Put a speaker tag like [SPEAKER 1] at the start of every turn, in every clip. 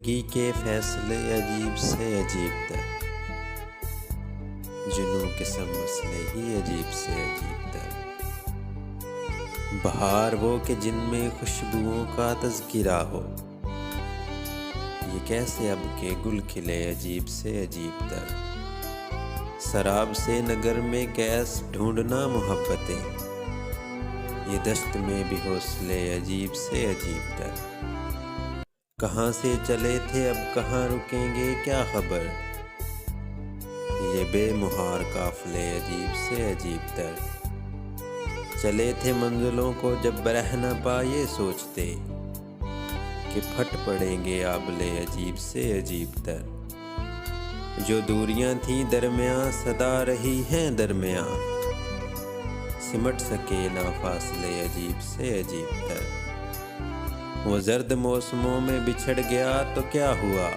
[SPEAKER 1] जिंदगी के फैसले अजीब से अजीब तर, जुनूं के सब मसले ही अजीब से अजीब तर। बहार वो कि जिनमें खुशबुओं का तज़किरा हो, ये कैसे अब के गुल खिले अजीब से अजीब तर। शराब से नगर में कैस ढूंढना मोहब्बतें, ये दश्त में भी हौसले अजीब से अजीब तर। कहाँ से चले थे अब कहाँ रुकेंगे क्या खबर, ये बेमुहार काफिले अजीब से अजीब तर। चले थे मंजिलों को जब रह न पाए सोचते, कि फट पड़ेंगे आबले अजीब से अजीब तर। जो दूरियां थीं दरमियां सदा रही हैं दरमियां, सिमट सके ना फासले अजीब से अजीब तर। वो जर्द मौसमों में बिछड़ गया तो क्या हुआ,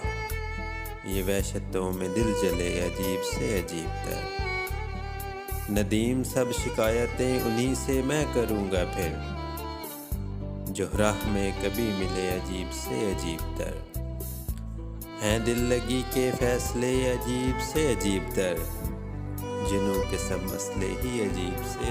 [SPEAKER 1] ये वहशतों में दिल जले अजीब से अजीब तर। नदीम सब शिकायतें उन्हीं से मैं करूँगा फिर, जो राह में कभी मिले अजीब से अजीब तर। हैं दिल लगी के फैसले अजीब से अजीब तर, जुनूं के सब मसले ही अजीब से